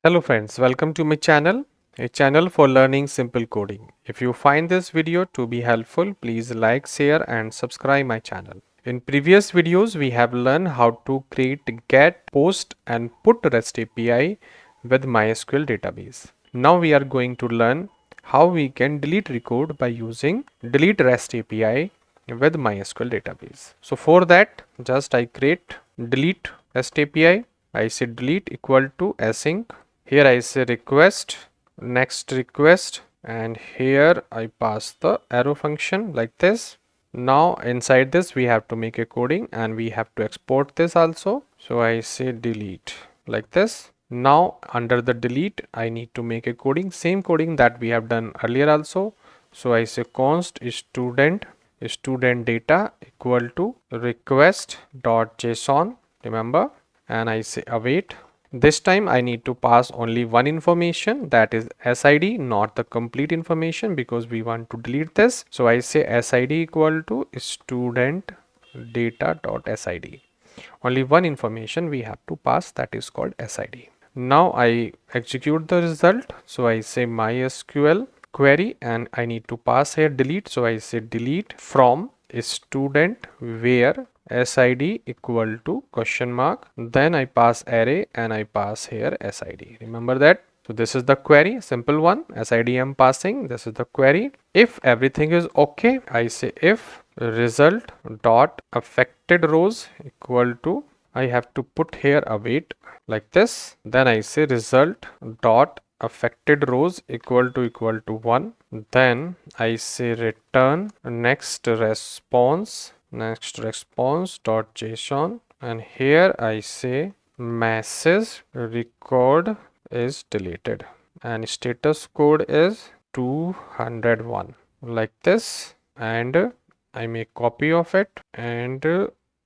Hello friends, welcome to my channel, a channel for learning simple coding. If you find this video to be helpful, please like, share and subscribe my channel. In previous videos, we have learned how to create get, post and put REST API with MySQL database. Now we are going to learn how we can delete record by using delete REST API with MySQL database. So for that, just I create delete REST API. I say delete equal to async. Here I say request, next request, and here I pass the arrow function like this. Now inside this we have to make a coding and we have to export this also. So I say delete like this. Now under the delete I need to make a coding, same coding that we have done earlier also. So I say const student data equal to request.json, remember, and I say await. This time I need to pass only one information, that is SID, not the complete information because we want to delete this. So I say SID equal to student data.sid. Only one information we have to pass, that is called SID. Now I execute the result. So I say MySQL query and I need to pass here delete. So I say delete from student where SID equal to question mark. Then I pass array and I pass here SID. Remember that? So this is the query, simple one. SID I'm passing. This is the query. If everything is okay, I say if result dot affected rows equal to, I have to put here await like this. Then I say result dot affected rows equal to 1. Then I say return next response dot json, and here I say message record is deleted and status code is 201 like this, and I make copy of it and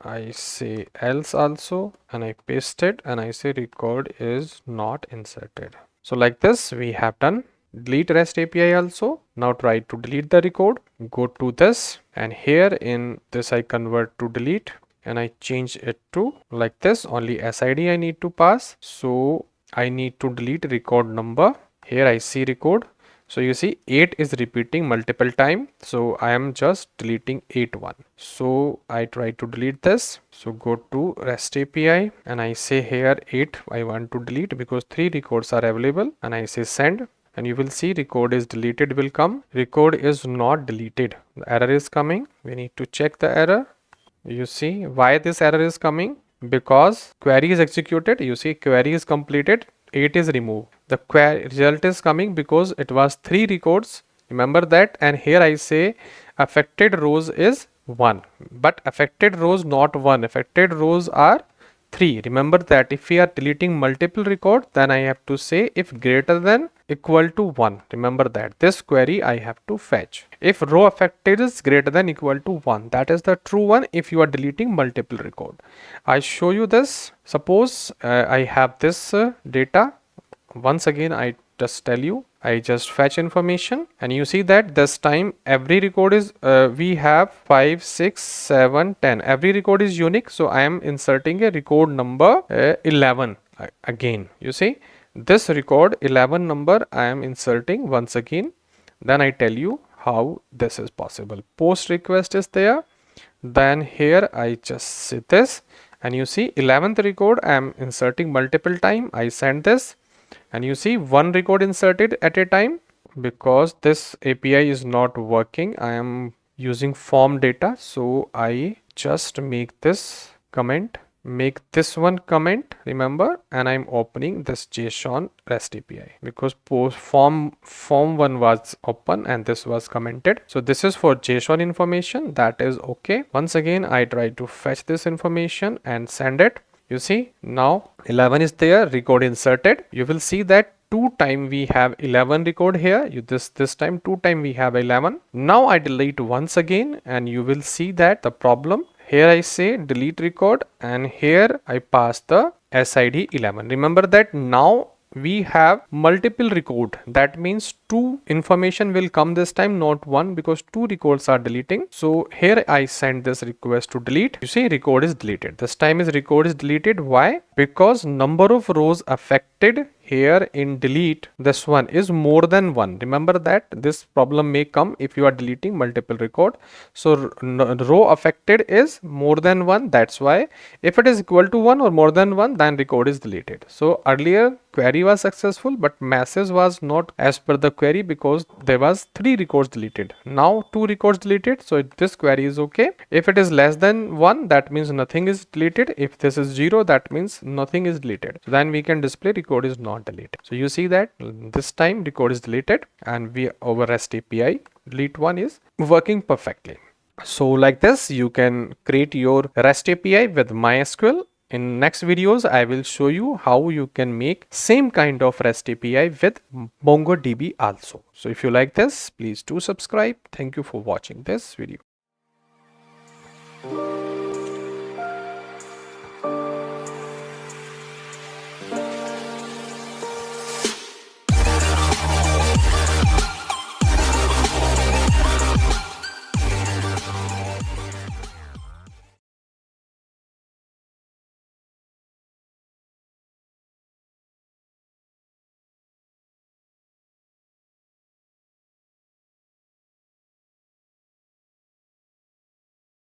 I say else also and I paste it and I say record is not inserted. So like this we have done delete REST API also. Now try to delete the record. Go to this and here in this I convert to delete and I change it to like this. Only SID I need to pass. So I need to delete record number. Here I see record. So you see 8 is repeating multiple time. So I am just deleting 8 1. So I try to delete this. So go to REST API and I say here 8 I want to delete because 3 records are available, and I say send. And you will see record is deleted will come. Record is not deleted. The error is coming. We need to check the error. You see why this error is coming? Because query is executed. You see query is completed. 8 is removed. The result is coming because it was 3 records. Remember that. And here I say affected rows is 1. But affected rows not 1. Affected rows are 3. Remember that if we are deleting multiple record, then I have to say if greater than equal to 1. Remember that this query I have to fetch. If row affected is greater than equal to 1, that is the true one if you are deleting multiple record. I show you this. Suppose I have this data. Once again I just tell you, I just fetch information and you see that this time every record is we have 5 6 7 10. Every record is unique, so I am inserting a record number 11 again. You see this record 11 number I am inserting once again. Then I tell you how this is possible. Post request is there. Then here I just say this and you see 11th record I am inserting multiple time. I send this and you see one record inserted at a time because this API is not working. I am using form data, so I just make this comment, make this one comment, remember, and I'm opening this JSON REST API because form one was open and this was commented. So this is for JSON information, that is okay. Once again I try to fetch this information and send it. You see now 11 is there, record inserted. You will see that 2 time we have 11 record here. This time 2 time we have 11. Now I delete once again and you will see that the problem. Here I say delete record and here I pass the SID 11. Remember that now we have multiple record. That means 2 information will come this time, not 1, because 2 records are deleting. So here I send this request to delete. You see record is deleted. This time is record is deleted. Why? Because number of rows affected here in delete, this one is more than 1. Remember that this problem may come if you are deleting multiple record. So row affected is more than 1. That's why if it is equal to 1 or more than 1, then record is deleted. So earlier query was successful, but message was not as per the query because there was 3 records deleted. Now 2 records deleted, so this query is okay. If it is less than 1, that means nothing is deleted. If this is 0, that means nothing is deleted. So then we can display record is not deleted. So you see that this time record is deleted, and we over REST API delete one is working perfectly. So like this, you can create your REST API with MySQL. In next videos, I will show you how you can make same kind of REST API with MongoDB also. So if you like this, please do subscribe. Thank you for watching this video.